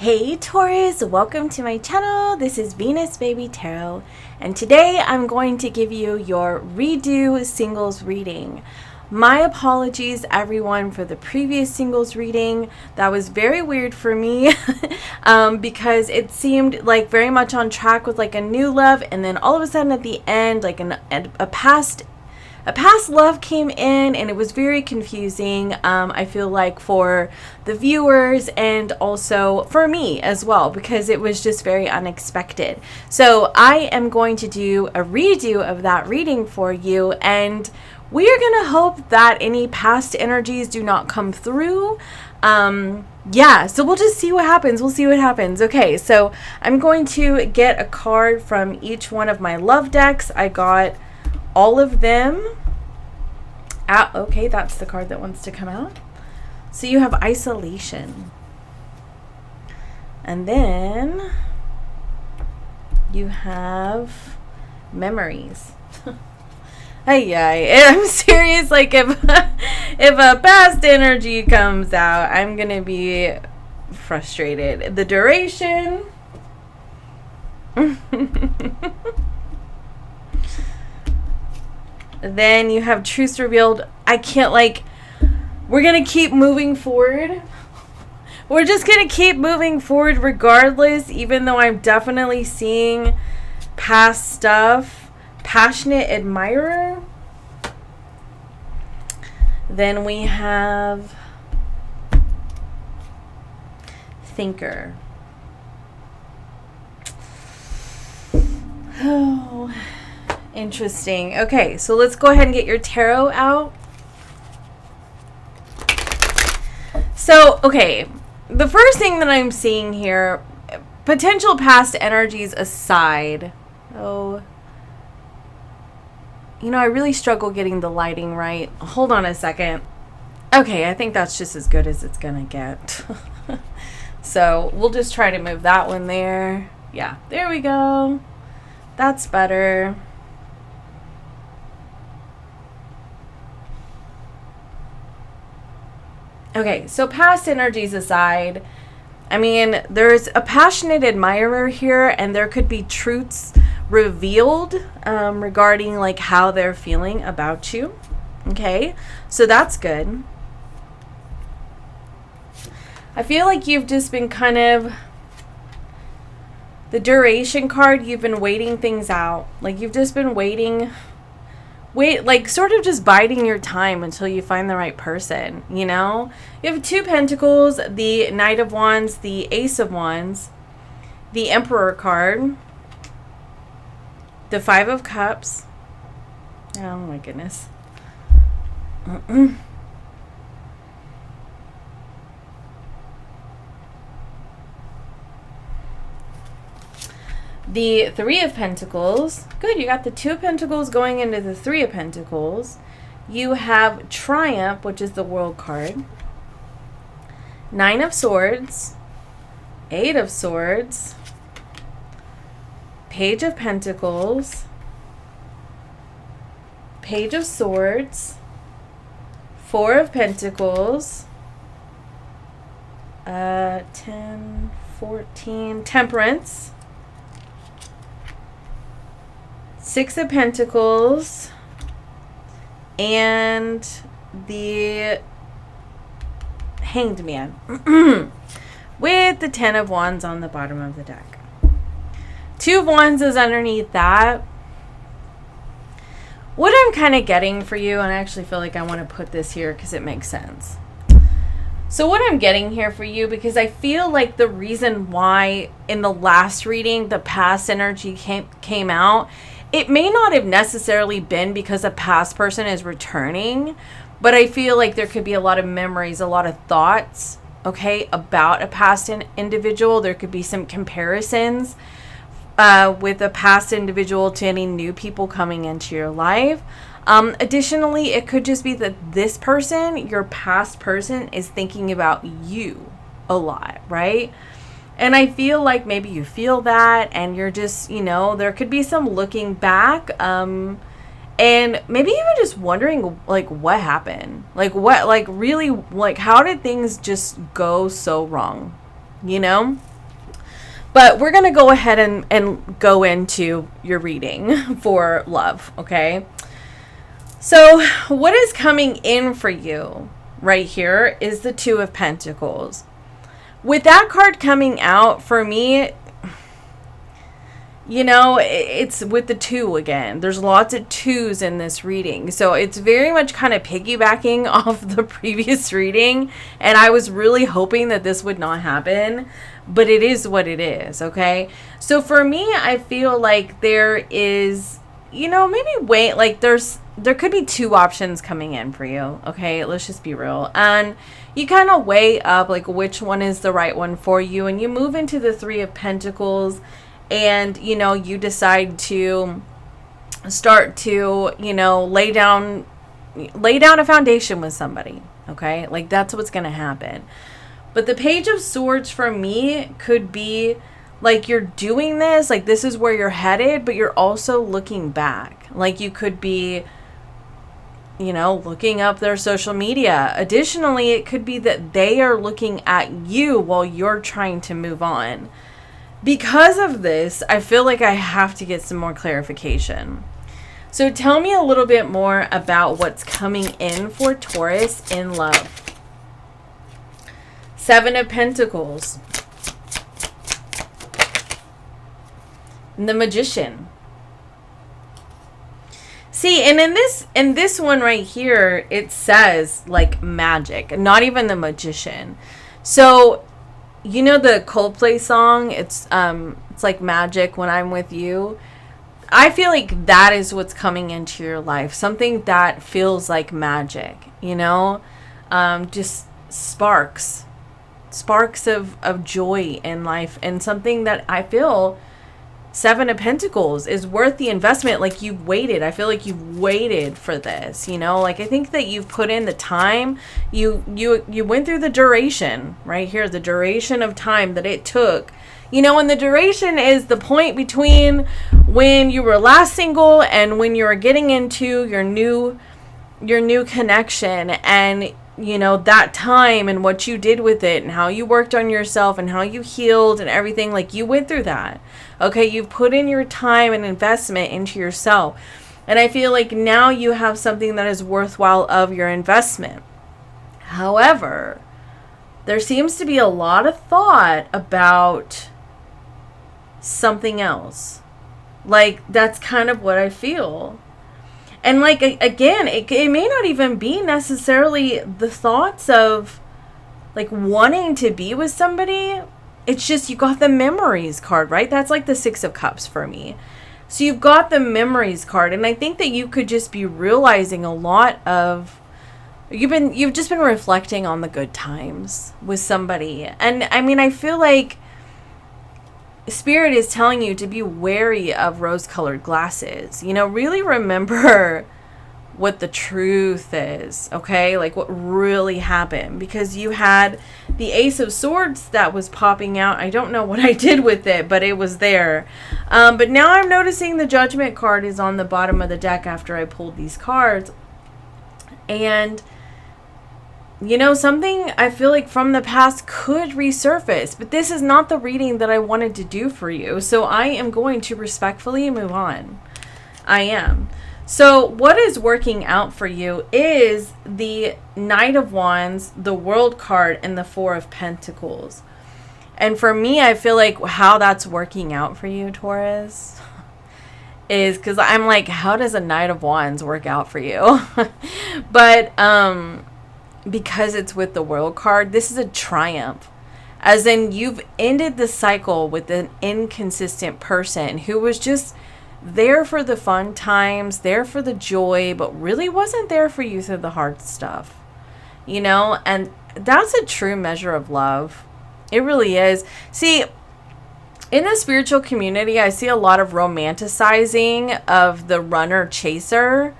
Hey Taurus, welcome to my channel. This is Venus Baby Tarot, and today I'm going to give you your redo singles reading. My apologies everyone for the previous singles reading. That was very weird for me because it seemed like very much on track with like a new love, and then all of a sudden at the end like a past love came in, and it was very confusing. I feel like for the viewers and also for me as well, because it was just very unexpected. So I am going to do a redo of that reading for you, and we are going to hope that any past energies do not come through. Yeah, so we'll just see what happens. We'll see what happens. Okay, so I'm going to get a card from each one of my love decks. I got all of them out. Okay, that's the card that wants to come out. So you have isolation, and then you have memories. I'm serious. Like if a past energy comes out, I'm gonna be frustrated. The duration. Then you have truths revealed. I can't, like, we're going to keep moving forward. We're just going to keep moving forward regardless, even though I'm definitely seeing past stuff. Passionate admirer. Then we have thinker. Oh, interesting. Okay, so let's go ahead and get your tarot out. So, okay, the first thing that I'm seeing here, potential past energies aside. Oh, you know, I really struggle getting the lighting right. Hold on a second. Okay, I think that's just as good as it's gonna get. So we'll just try to move that one there. Yeah, there we go. That's better. Okay, so past energies aside, I mean, there's a passionate admirer here, and there could be truths revealed regarding like how they're feeling about you. Okay, so that's good. I feel like you've just been kind of, the duration card, you've been waiting things out. Like you've just been waiting, like sort of just biding your time until you find the right person, you know? You have Two Pentacles, the Knight of Wands, the Ace of Wands, the Emperor card, the Five of Cups. Oh my goodness. The Three of Pentacles. Good, you got the Two of Pentacles going into the Three of Pentacles. You have Triumph, which is the World card. Nine of Swords. Eight of Swords. Page of Pentacles. Page of Swords. Four of Pentacles. 10, 14. Temperance. Six of Pentacles, and the Hanged Man with the Ten of Wands on the bottom of the deck. Two of Wands is underneath that. What I'm kind of getting for you, and I actually feel like I want to put this here because it makes sense. So what I'm getting here for you, because I feel like the reason why in the last reading the past energy came out, it may not have necessarily been because a past person is returning, but I feel like there could be a lot of memories, a lot of thoughts, okay, about a past individual. There could be some comparisons with a past individual to any new people coming into your life. Additionally, it could just be that this person, your past person, is thinking about you a lot, right? And I feel like maybe you feel that, and you're just, you know, there could be some looking back, and maybe even just wondering, like, what happened? Like, what, like, really, like, how did things just go so wrong? You know? But we're going to go ahead and go into your reading for love, okay? So what is coming in for you right here is the Two of Pentacles. With that card coming out, for me, you know, it's with the two again. There's lots of twos in this reading. So it's very much kind of piggybacking off the previous reading. And I was really hoping that this would not happen. But it is what it is, okay? So for me, I feel like there is, you know, maybe there could be two options coming in for you, okay? Let's just be real. And you kind of weigh up, like, which one is the right one for you. And you move into the Three of Pentacles. And, you know, you decide to start to, you know, lay down a foundation with somebody, okay? Like, that's what's going to happen. But the Page of Swords for me could be, like, you're doing this, like, this is where you're headed, but you're also looking back. Like, you could be, you know, looking up their social media. Additionally, it could be that they are looking at you while you're trying to move on. Because of this, I feel like I have to get some more clarification. So tell me a little bit more about what's coming in for Taurus in love. Seven of Pentacles. And the Magician. See, and in this one right here, it says like magic, not even the Magician. So, you know the Coldplay song, it's like magic when I'm with you. I feel like that is what's coming into your life. Something that feels like magic, you know? Just sparks of joy in life, and something that I feel Seven of Pentacles is worth the investment. Like, you've waited. I feel like you've waited for this, you know? Like, I think that you've put in the time. You went through the duration right here, the duration of time that it took. You know, and the duration is the point between when you were last single and when you were getting into your new connection, and you know, that time and what you did with it and how you worked on yourself and how you healed and everything. Like, you went through that. Okay, you've put in your time and investment into yourself. And I feel like now you have something that is worthwhile of your investment. However, there seems to be a lot of thought about something else. Like, that's kind of what I feel. And like, again, it may not even be necessarily the thoughts of like wanting to be with somebody. It's just you got the memories card, right? That's like the Six of Cups for me. So you've got the memories card. And I think that you could just be realizing a lot of, you've just been reflecting on the good times with somebody. And I mean, I feel like Spirit is telling you to be wary of rose-colored glasses. You know, really remember what the truth is, okay? Like, what really happened. Because you had the Ace of Swords that was popping out. I don't know what I did with it, but it was there. But now I'm noticing the Judgment card is on the bottom of the deck after I pulled these cards. And you know, something I feel like from the past could resurface, but this is not the reading that I wanted to do for you. So I am going to respectfully move on. I am. So what is working out for you is the Knight of Wands, the World card, and the Four of Pentacles. And for me, I feel like how that's working out for you, Taurus, is because I'm like, how does a Knight of Wands work out for you? But, because it's with the World card, this is a triumph. As in, you've ended the cycle with an inconsistent person who was just there for the fun times, there for the joy, but really wasn't there for you through the hard stuff. You know, and that's a true measure of love. It really is. See, in the spiritual community, I see a lot of romanticizing of the runner-chaser.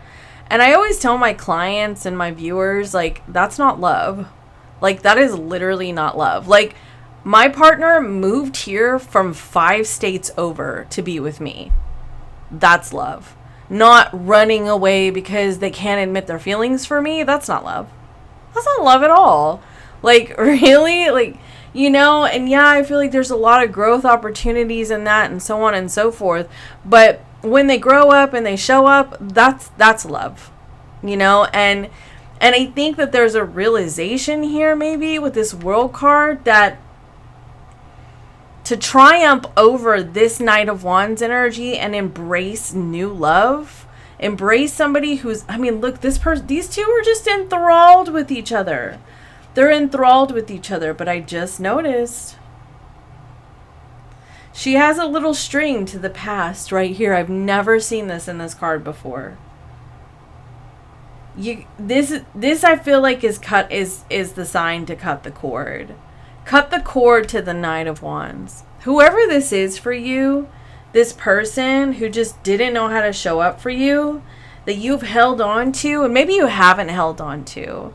And I always tell my clients and my viewers, like, that's not love. Like, that is literally not love. Like, my partner moved here from 5 states over to be with me. That's love. Not running away because they can't admit their feelings for me. That's not love. That's not love at all. Like, really? Like, you know? And yeah, I feel like there's a lot of growth opportunities in that and so on and so forth. But when they grow up and they show up, that's love, you know? And I think that there's a realization here maybe with this World card that to triumph over this Knight of Wands energy and embrace new love, embrace somebody who's, I mean, look, these two are just enthralled with each other. They're enthralled with each other, but I just noticed she has a little string to the past right here. I've never seen this in this card before. This I feel like is the sign to cut the cord. Cut the cord to the Knight of Wands. Whoever this is for you, this person who just didn't know how to show up for you, that you've held on to, and maybe you haven't held on to.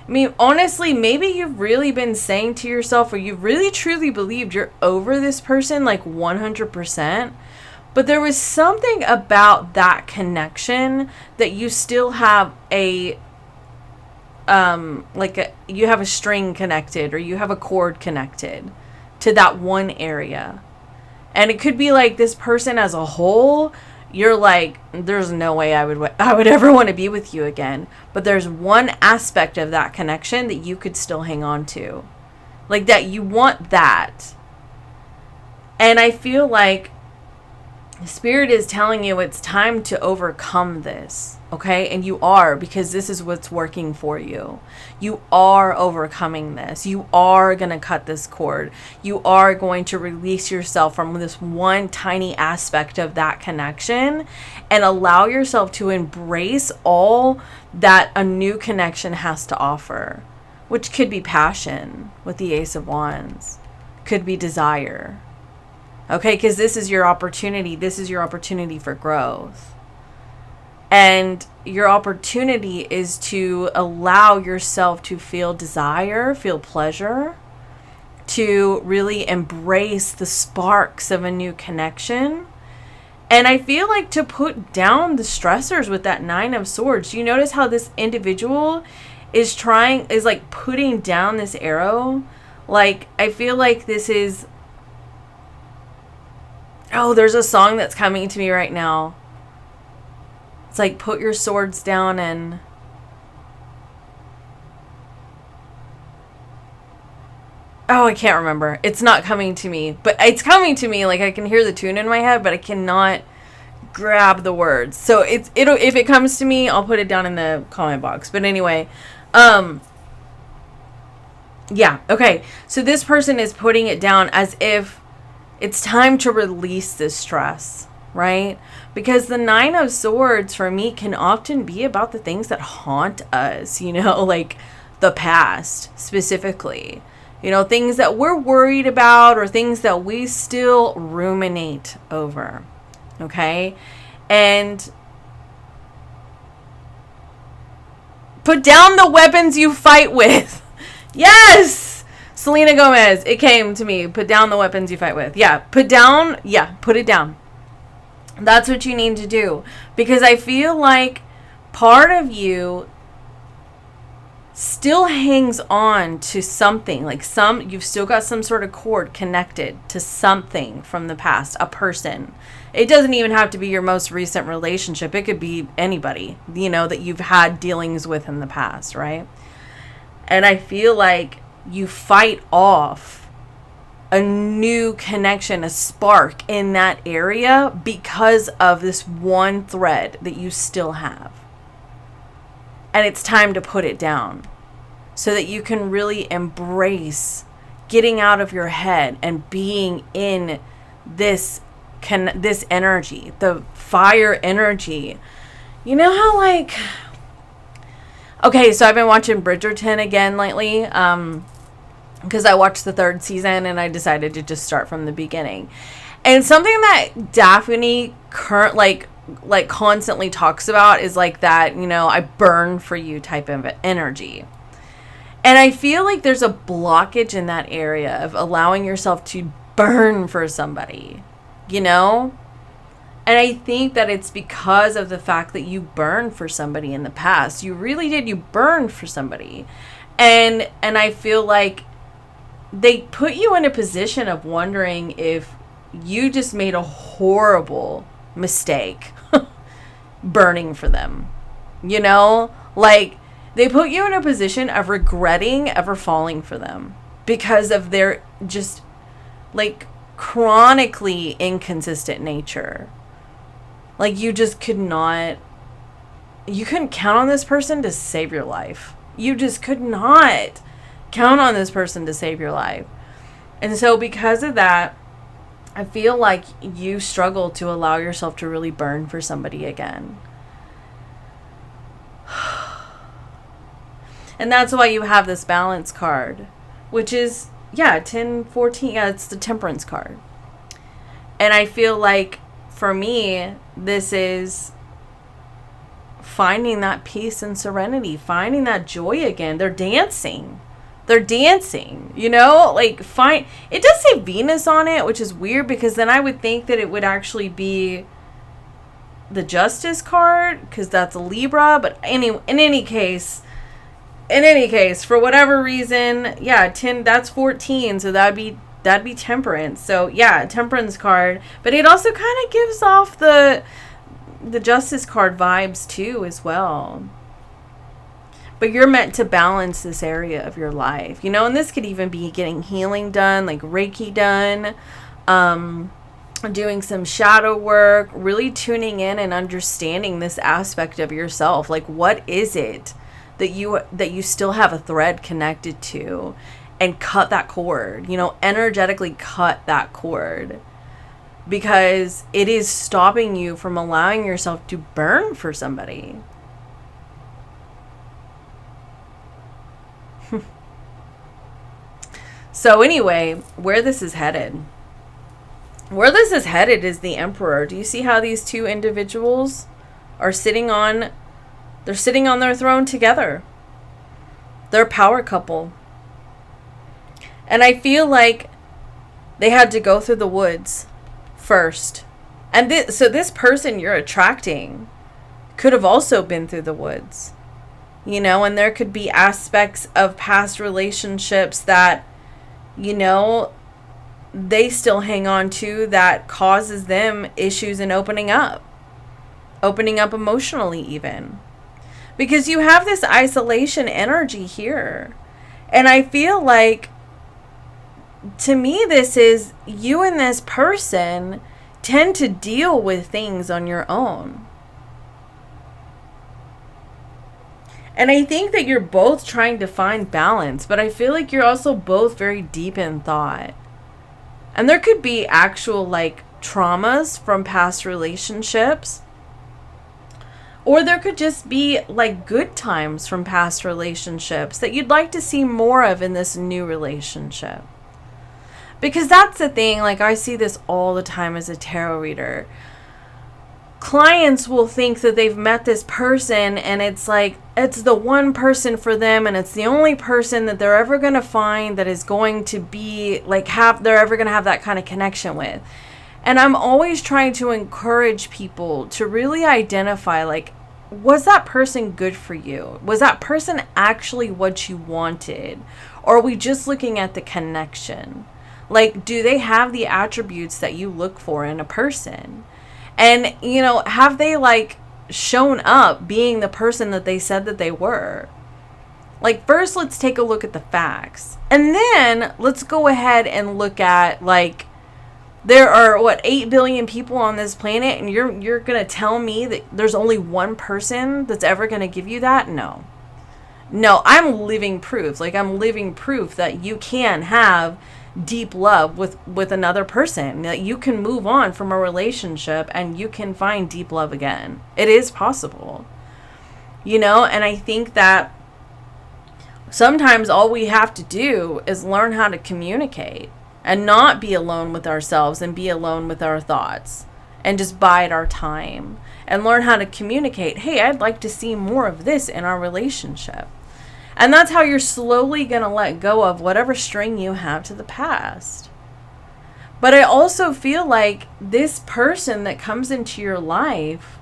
I mean, honestly, maybe you've really been saying to yourself, or you've really truly believed you're over this person like 100%. But there was something about that connection that you still have you have a string connected, or you have a cord connected to that one area. And it could be like this person as a whole, you're like, there's no way I would ever want to be with you again. But there's one aspect of that connection that you could still hang on to. Like that you want that. And I feel like Spirit is telling you it's time to overcome this, okay? And you are, because this is what's working for you. You are overcoming this. You are going to cut this cord. You are going to release yourself from this one tiny aspect of that connection and allow yourself to embrace all that a new connection has to offer, which could be passion with the Ace of Wands, could be desire. Okay, because this is your opportunity. This is your opportunity for growth. And your opportunity is to allow yourself to feel desire, feel pleasure, to really embrace the sparks of a new connection. And I feel like to put down the stressors with that Nine of Swords. Do you notice how this individual is like putting down this arrow? Like, I feel like this is... Oh, there's a song that's coming to me right now. It's like, put your swords down and... Oh, I can't remember. It's not coming to me. But it's coming to me. Like, I can hear the tune in my head, but I cannot grab the words. So if it comes to me, I'll put it down in the comment box. But anyway, yeah, okay. So this person is putting it down as if it's time to release this stress, right? Because the Nine of Swords for me can often be about the things that haunt us, you know, like the past specifically, you know, things that we're worried about or things that we still ruminate over, okay? And put down the weapons you fight with. Yes! Selena Gomez, it came to me. Put down the weapons you fight with. Yeah, put it down. That's what you need to do. Because I feel like part of you still hangs on to something. Like you've still got some sort of cord connected to something from the past, a person. It doesn't even have to be your most recent relationship. It could be anybody, you know, that you've had dealings with in the past, right? And I feel like you fight off a new connection, a spark in that area because of this one thread that you still have. And it's time to put it down so that you can really embrace getting out of your head and being in this energy, the fire energy. You know how like... Okay, so I've been watching Bridgerton again lately, because I watched the 3rd season and I decided to just start from the beginning. And something that Daphne constantly talks about is like that, you know, I burn for you type of energy. And I feel like there's a blockage in that area of allowing yourself to burn for somebody, you know? And I think that it's because of the fact that you burned for somebody in the past. You really did. You burned for somebody. And I feel like they put you in a position of wondering if you just made a horrible mistake burning for them. You know, like they put you in a position of regretting ever falling for them because of their just like chronically inconsistent nature. Like you just you couldn't count on this person to save your life. You just could not count on this person to save your life. And so because of that, I feel like you struggle to allow yourself to really burn for somebody again. And that's why you have this balance card, which is, 10, 14. Yeah, it's the temperance card. And I feel like for me, this is finding that peace and serenity, finding that joy again. They're dancing, you know, like it does say Venus on it, which is weird because then I would think that it would actually be the Justice card because that's a Libra. But in any case, for whatever reason, 10, that's 14. So that'd be Temperance. So Temperance card. But it also kind of gives off the Justice card vibes too as well. But you're meant to balance this area of your life, you know, and this could even be getting healing done, like Reiki done, doing some shadow work, really tuning in and understanding this aspect of yourself. Like, what is it that you still have a thread connected to, and cut that cord, you know, energetically cut that cord, because it is stopping you from allowing yourself to burn for somebody. So anyway, where this is headed is the Emperor. Do you see how these two individuals are sitting on their throne together? They're a power couple. And I feel like they had to go through the woods first. And so this person you're attracting could have also been through the woods. You know, and there could be aspects of past relationships that, you know, they still hang on to that causes them issues in opening up emotionally even. Because you have this isolation energy here. And I feel like, to me, this is you and this person tend to deal with things on your own. And I think that you're both trying to find balance, but I feel like you're also both very deep in thought. And there could be actual like traumas from past relationships. Or there could just be like good times from past relationships that you'd like to see more of in this new relationship. Because that's the thing, like I see this all the time as a tarot reader. Clients will think that they've met this person and it's like, it's the one person for them and it's the only person that they're ever going to find that is going to be like, they're ever going to have that kind of connection with. And I'm always trying to encourage people to really identify, like, was that person good for you? Was that person actually what you wanted? Or are we just looking at the connection? Like, do they have the attributes that you look for in a person? And, you know, have they, like, shown up being the person that they said that they were? Like, first, let's take a look at the facts. And then let's go ahead and look at, like, there are, 8 billion people on this planet, and you're going to tell me that there's only one person that's ever going to give you that? No. No, I'm living proof. Like, I'm living proof that you can have deep love with another person, that you can move on from a relationship and you can find deep love again. It is possible, you know. And I think that sometimes all we have to do is learn how to communicate and not be alone with ourselves and be alone with our thoughts and just bide our time and learn how to communicate. Hey, I'd like to see more of this in our relationship. And that's how you're slowly going to let go of whatever string you have to the past. But I also feel like this person that comes into your life,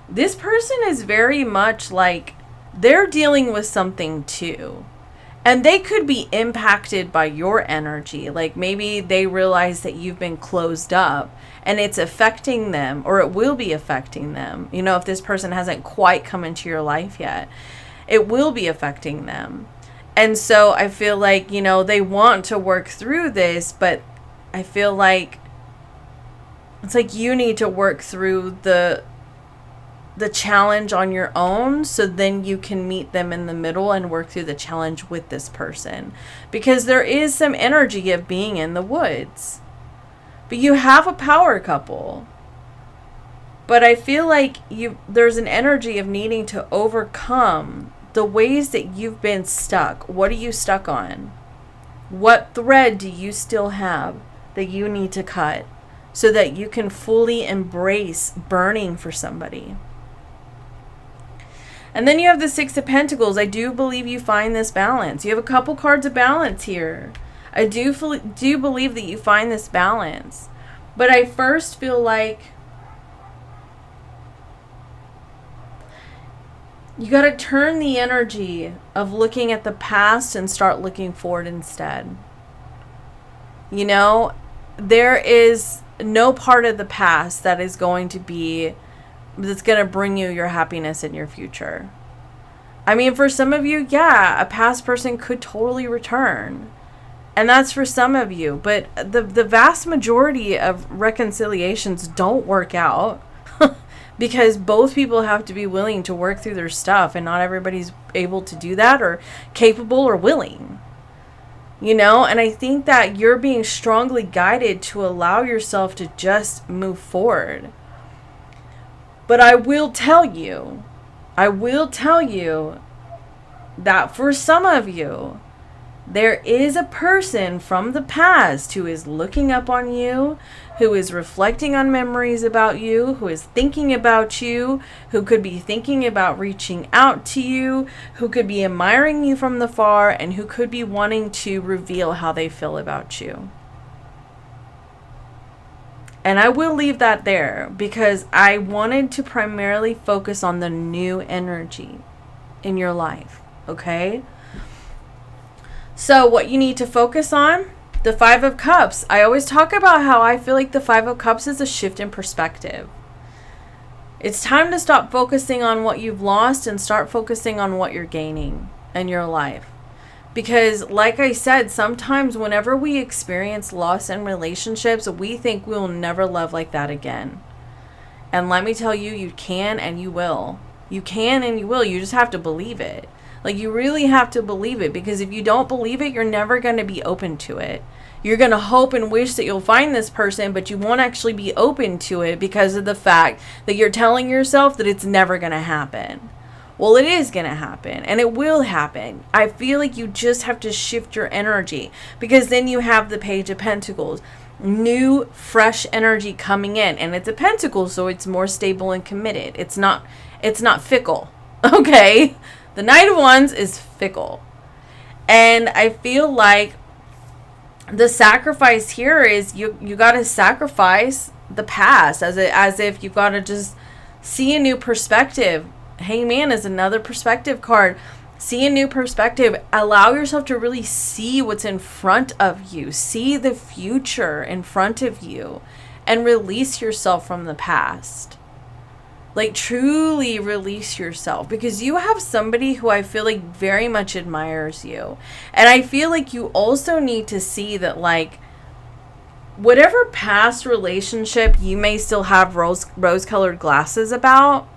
this person is very much like they're dealing with something too. And they could be impacted by your energy. Like maybe they realize that you've been closed up and it's affecting them, or it will be affecting them. You know, if this person hasn't quite come into your life yet, it will be affecting them. And so I feel like, you know, they want to work through this, but I feel like it's like you need to work through the challenge on your own, so then you can meet them in the middle and work through the challenge with this person, because there is some energy of being in the woods, but you have a power couple. But I feel like there's an energy of needing to overcome the ways that you've been stuck. What are you stuck on? What thread do you still have that you need to cut so that you can fully embrace burning for somebody? And then you have the Six of Pentacles. I do believe you find this balance. You have a couple cards of balance here. I do believe that you find this balance. But I first feel like you got to turn the energy of looking at the past and start looking forward instead. You know, there is no part of the past that's going to bring you your happiness in your future. I mean, for some of you, yeah, a past person could totally return. And that's for some of you. But the vast majority of reconciliations don't work out. Because both people have to be willing to work through their stuff. And not everybody's able to do that, or capable, or willing. You know, and I think that you're being strongly guided to allow yourself to just move forward. But I will tell you that for some of you, there is a person from the past who is looking up on you, who is reflecting on memories about you, who is thinking about you, who could be thinking about reaching out to you, who could be admiring you from the far, and who could be wanting to reveal how they feel about you. And I will leave that there because I wanted to primarily focus on the new energy in your life, okay? So what you need to focus on, the Five of Cups. I always talk about how I feel like the Five of Cups is a shift in perspective. It's time to stop focusing on what you've lost and start focusing on what you're gaining in your life. Because like I said, sometimes whenever we experience loss in relationships, we think we'll never love like that again. And let me tell you, you can and you will. You can and you will. You just have to believe it. Like, you really have to believe it, because if you don't believe it, you're never going to be open to it. You're going to hope and wish that you'll find this person, but you won't actually be open to it because of the fact that you're telling yourself that it's never going to happen. Well, it is going to happen, and it will happen. I feel like you just have to shift your energy, because then you have the Page of Pentacles. New, fresh energy coming in, and it's a pentacle, so it's more stable and committed. It's not fickle, okay? The Knight of Wands is fickle. And I feel like the sacrifice here is you got to sacrifice the past as if you got to just see a new perspective. Hangman is another perspective card. See a new perspective. Allow yourself to really see what's in front of you. See the future in front of you. And release yourself from the past. Like, truly release yourself, because you have somebody who I feel like very much admires you. And I feel like you also need to see that, like, whatever past relationship you may still have rose-colored glasses about,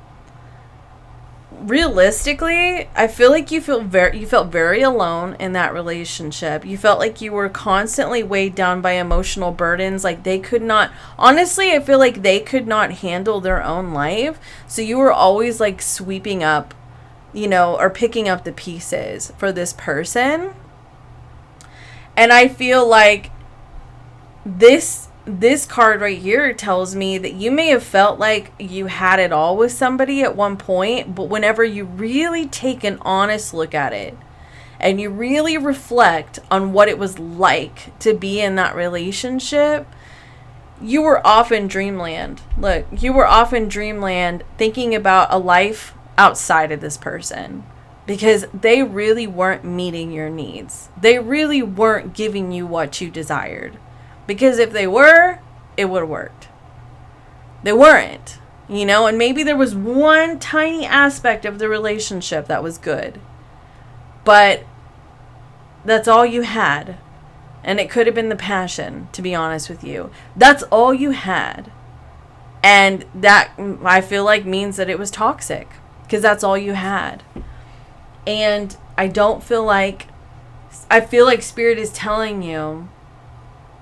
realistically, I feel like you felt very alone in that relationship. You felt like you were constantly weighed down by emotional burdens. Like, they could not, honestly, I feel like they could not handle their own life. So you were always like sweeping up, you know, or picking up the pieces for this person. And I feel like this card right here tells me that you may have felt like you had it all with somebody at one point, but whenever you really take an honest look at it and you really reflect on what it was like to be in that relationship, you were off in dreamland. Look, you were off in dreamland thinking about a life outside of this person. because they really weren't meeting your needs. They really weren't giving you what you desired. Because if they were, it would have worked. They weren't, you know, and maybe there was one tiny aspect of the relationship that was good. But that's all you had. And it could have been the passion, to be honest with you. That's all you had. And that, I feel like, means that it was toxic. Because that's all you had. And I feel like Spirit is telling you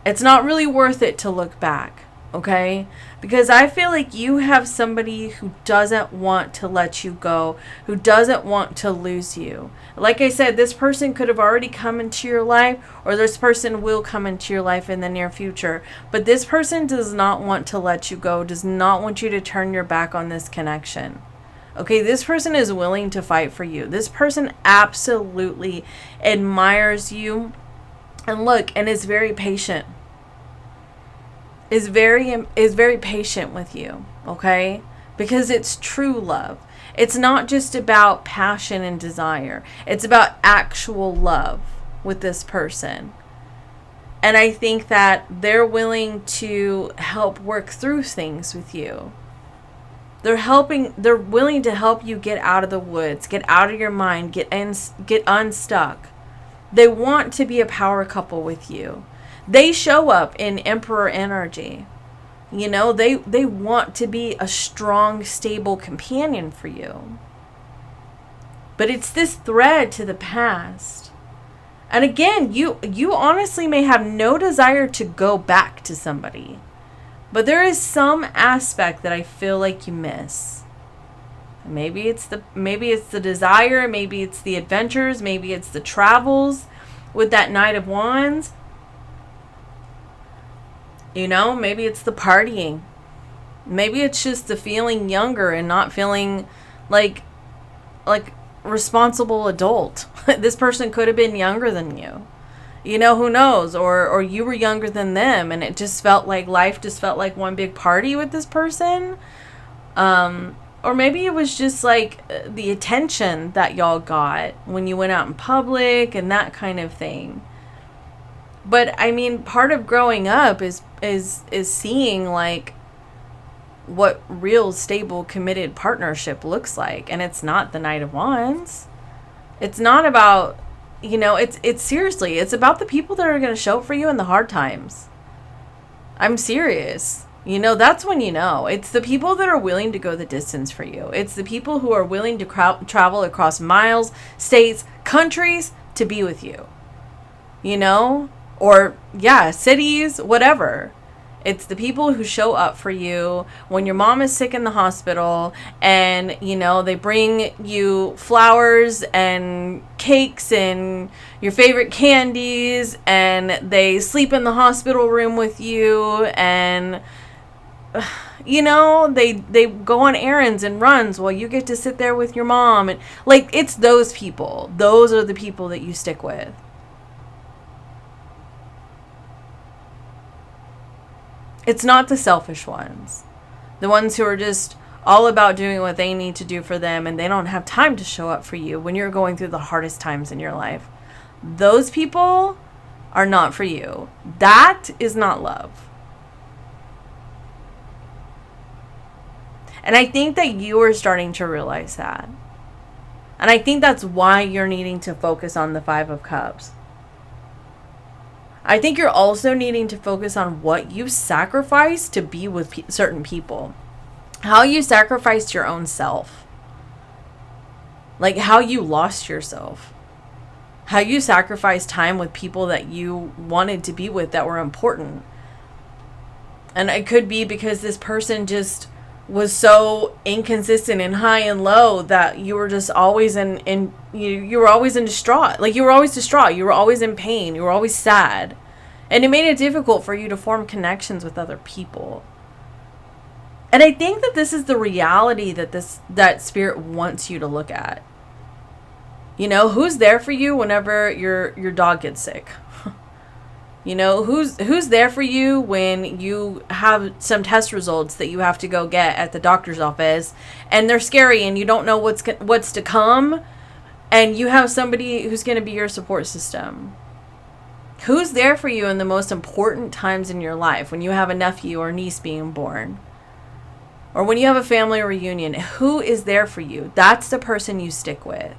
it's not really worth it to look back, okay? Because I feel like you have somebody who doesn't want to let you go, who doesn't want to lose you. Like I said, this person could have already come into your life, or this person will come into your life in the near future. But this person does not want to let you go, does not want you to turn your back on this connection. Okay, this person is willing to fight for you. This person absolutely admires you. And look, and is very patient. Is very patient with you, okay? Because it's true love. It's not just about passion and desire. It's about actual love with this person. And I think that they're willing to help work through things with you. They're willing to help you get out of the woods, get out of your mind, get unstuck. They want to be a power couple with you. They show up in Emperor energy. You know, they want to be a strong, stable companion for you. But it's this thread to the past. And again, you honestly may have no desire to go back to somebody. But there is some aspect that I feel like you miss. Maybe it's the desire, maybe it's the adventures, maybe it's the travels with that Knight of Wands. You know, maybe it's the partying. Maybe it's just the feeling younger and not feeling like responsible adult. This person could have been younger than you. You know, who knows? Or you were younger than them and it just felt like life just felt like one big party with this person. Or maybe it was just like the attention that y'all got when you went out in public and that kind of thing. But I mean, part of growing up is seeing like what real stable committed partnership looks like, and it's not the Knight of Wands. It's not about, you know, it's seriously, it's about the people that are going to show up for you in the hard times. I'm serious. You know, that's when you know. It's the people that are willing to go the distance for you. It's the people who are willing to travel across miles, states, countries to be with you. You know? Or, yeah, cities, whatever. It's the people who show up for you when your mom is sick in the hospital and, you know, they bring you flowers and cakes and your favorite candies and they sleep in the hospital room with you and, you know, they go on errands and runs while you get to sit there with your mom. And, like, it's those people. Those are the people that you stick with. It's not the selfish ones. The ones who are just all about doing what they need to do for them and they don't have time to show up for you when you're going through the hardest times in your life. Those people are not for you. That is not love. And I think that you are starting to realize that. And I think that's why you're needing to focus on the Five of Cups. I think you're also needing to focus on what you sacrificed to be with certain people. How you sacrificed your own self. Like how you lost yourself. How you sacrificed time with people that you wanted to be with that were important. And it could be because this person just was so inconsistent and high and low that you were just always you were always in distraught. Like you were always distraught. You were always in pain. You were always sad. And it made it difficult for you to form connections with other people. And I think that this is the reality that Spirit wants you to look at. You know, who's there for you whenever your dog gets sick? You know, who's there for you when you have some test results that you have to go get at the doctor's office and they're scary and you don't know what's to come, And you have somebody who's going to be your support system. Who's there for you in the most important times in your life? When you have a nephew or niece being born, or when you have a family reunion, who is there for you? That's the person you stick with.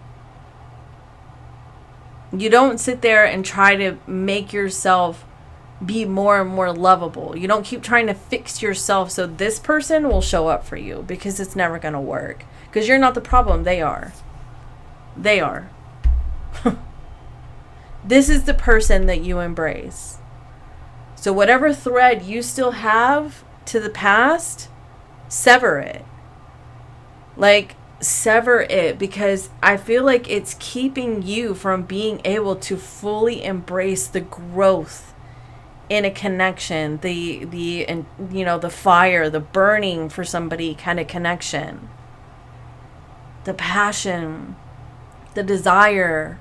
You don't sit there and try to make yourself be more and more lovable. You don't keep trying to fix yourself so this person will show up for you, because it's never going to work. Because you're not the problem. They are. They are. This is the person that you embrace. So whatever thread you still have to the past, sever it. Like, sever it, because I feel like it's keeping you from being able to fully embrace the growth in a connection, the fire, the burning for somebody kind of connection, the passion, the desire.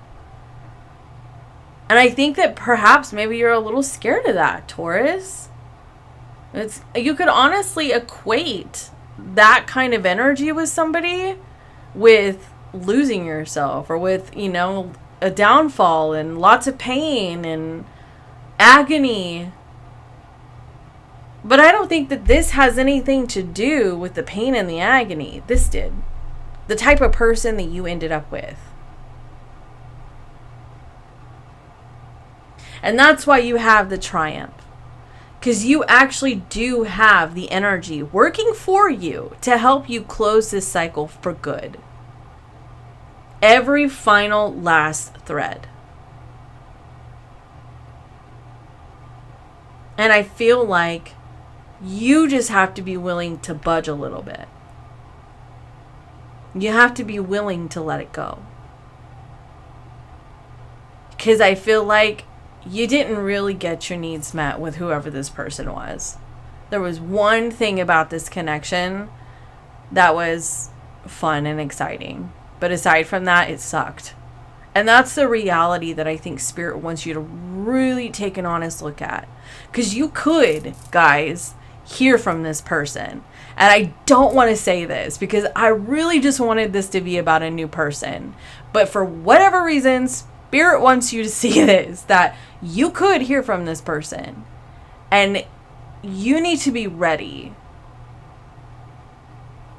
And I think that perhaps maybe you're a little scared of that, Taurus. You could honestly equate that kind of energy with somebody with losing yourself, or with, a downfall and lots of pain and agony. But I don't think that this has anything to do with the pain and the agony. This did. The type of person that you ended up with. And that's why you have the triumph. Because you actually do have the energy working for you to help you close this cycle for good. Every final last thread. And I feel like you just have to be willing to budge a little bit. You have to be willing to let it go. Because I feel like you didn't really get your needs met with whoever this person was. There was one thing about this connection that was fun and exciting. But aside from that, it sucked. And that's the reality that I think Spirit wants you to really take an honest look at. Because you could, guys, hear from this person. And I don't want to say this because I really just wanted this to be about a new person. But for whatever reasons, Spirit wants you to see this, that you could hear from this person. And you need to be ready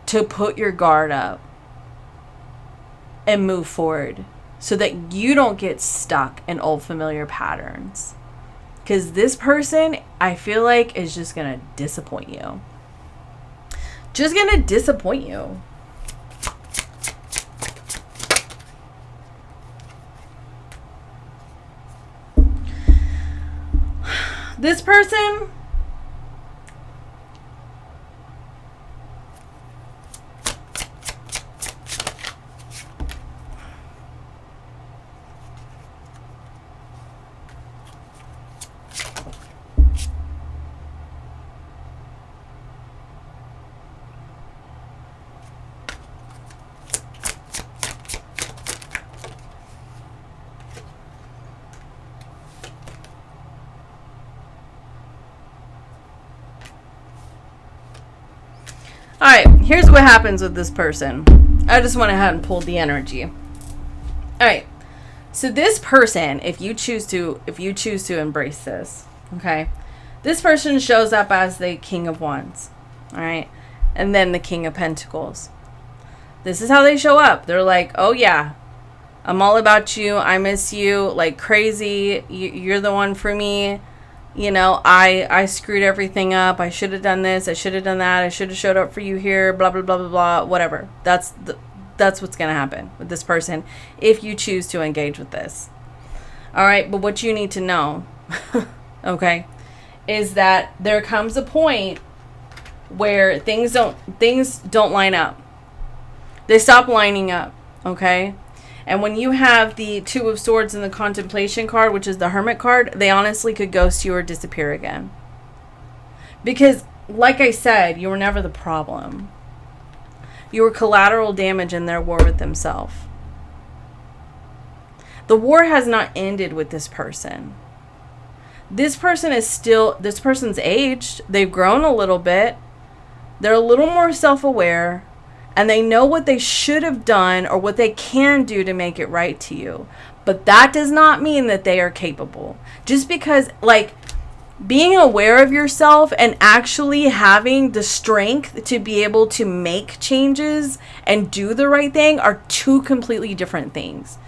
to put your guard up and move forward so that you don't get stuck in old familiar patterns. Because this person, I feel like, is just going to disappoint you. Just going to disappoint you. This person, all right, here's what happens with this person. I just went ahead and pulled the energy. All right. So this person, if you choose to embrace this, okay? This person shows up as the King of Wands, all right? And then the King of Pentacles. This is how they show up. They're like, "Oh yeah, I'm all about you. I miss you like crazy. You're the one for me. I screwed everything up. I should have done this. I should have done that. I should have showed up for you here, blah, blah, blah, blah, blah," whatever. That's what's going to happen with this person if you choose to engage with this. All right. But what you need to know, okay, is that there comes a point where things don't line up. They stop lining up. Okay. And when you have the Two of Swords and the Contemplation card, which is the Hermit card, they honestly could ghost you or disappear again. Because, like I said, you were never the problem. You were collateral damage in their war with themselves. The war has not ended with this person. This person's aged. They've grown a little bit. They're a little more self-aware. and they know what they should have done or what they can do to make it right to you. But that does not mean that they are capable. Just because, like, being aware of yourself and actually having the strength to be able to make changes and do the right thing are two completely different things.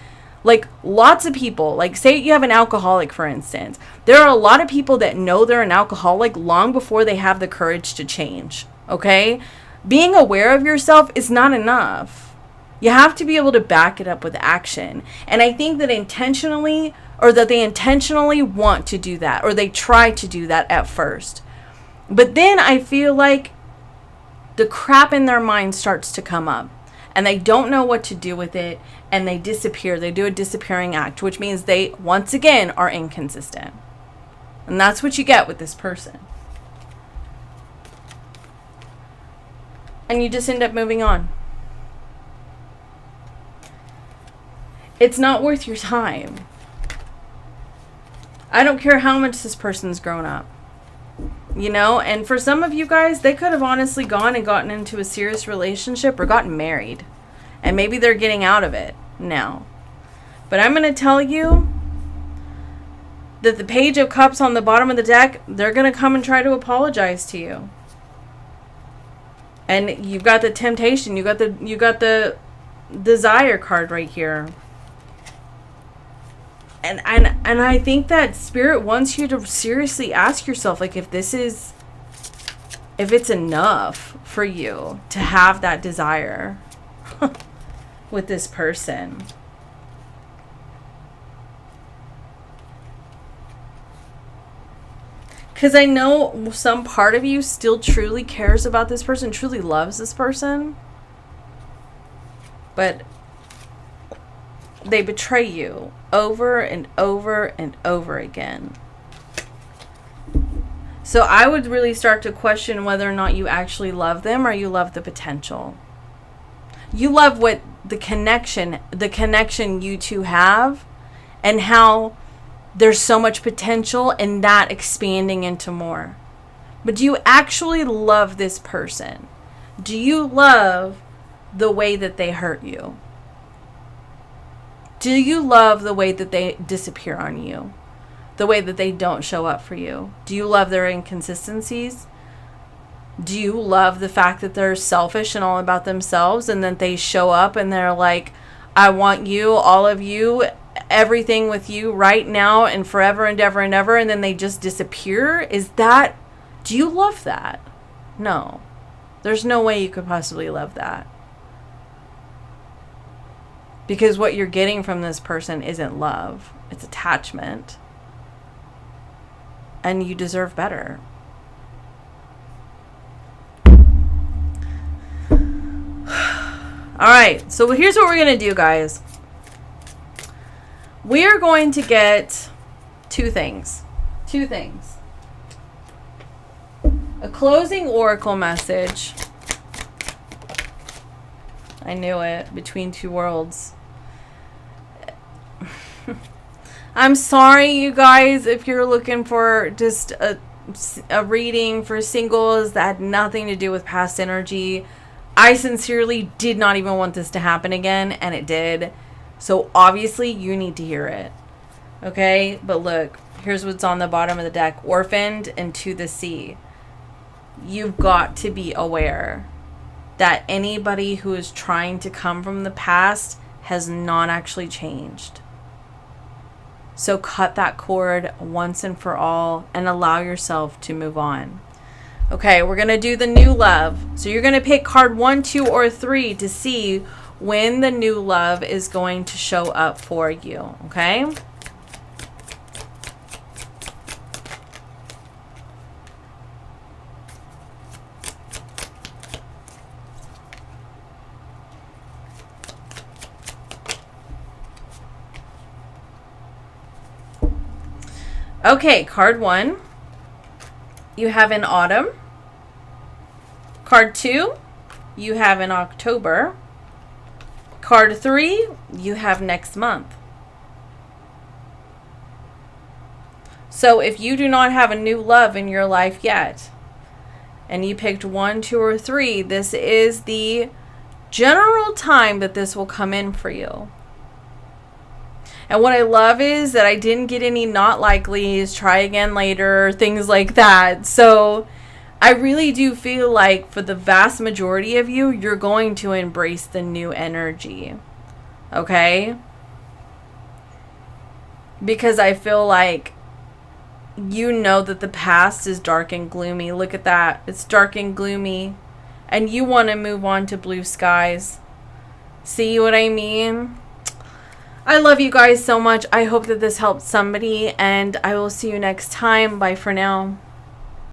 Like, lots of people, like, say you have an alcoholic, for instance. There are a lot of people that know they're an alcoholic long before they have the courage to change, okay? Being aware of yourself is not enough. You have to be able to back it up with action. And I think that they intentionally want to do that, or they try to do that at first. But then I feel like the crap in their mind starts to come up, and they don't know what to do with it, and they disappear. They do a disappearing act, which means they, once again, are inconsistent. And that's what you get with this person. And you just end up moving on. It's not worth your time. I don't care how much this person's grown up. You know, and for some of you guys, they could have honestly gone and gotten into a serious relationship or gotten married. And maybe they're getting out of it now. But I'm going to tell you that the Page of Cups on the bottom of the deck, they're going to come and try to apologize to you. And you've got the Temptation, you got the Desire card right here. And I think that Spirit wants you to seriously ask yourself, like, if it's enough for you to have that desire with this person. Because I know some part of you still truly cares about this person, truly loves this person. But they betray you over and over and over again. So I would really start to question whether or not you actually love them, or you love the potential. You love what the connection you two have, and how there's so much potential in that expanding into more. But do you actually love this person? Do you love the way that they hurt you? Do you love the way that they disappear on you? The way that they don't show up for you? Do you love their inconsistencies? Do you love the fact that they're selfish and all about themselves, and that they show up and they're like, I want you, all of you, everything with you right now and forever and ever and ever, and then they just disappear? Do you love that? No. There's no way you could possibly love that. Because what you're getting from this person isn't love. It's attachment. And you deserve better. Alright, so here's what we're going to do, guys. We are going to get two things. A closing oracle message. I knew it. Between two worlds. I'm sorry, you guys, if you're looking for just a reading for singles that had nothing to do with past energy. I sincerely did not even want this to happen again, and it did. So obviously you need to hear it. Okay? But look, here's what's on the bottom of the deck. Orphaned and to the sea. You've got to be aware that anybody who is trying to come from the past has not actually changed. So cut that cord once and for all and allow yourself to move on. Okay, we're going to do the new love. So you're going to pick card 1, 2, or 3 to see when the new love is going to show up for you. Okay? Okay, card 1, you have in autumn. Card 2, you have in October. Card 3, you have next month. So if you do not have a new love in your life yet, and you picked 1, 2, or 3, this is the general time that this will come in for you. And what I love is that I didn't get any not likelies, try again later, things like that. So I really do feel like for the vast majority of you, you're going to embrace the new energy. Okay? Because I feel like you know that the past is dark and gloomy. Look at that. It's dark and gloomy. And you want to move on to blue skies. See what I mean? I love you guys so much. I hope that this helped somebody. And I will see you next time. Bye for now.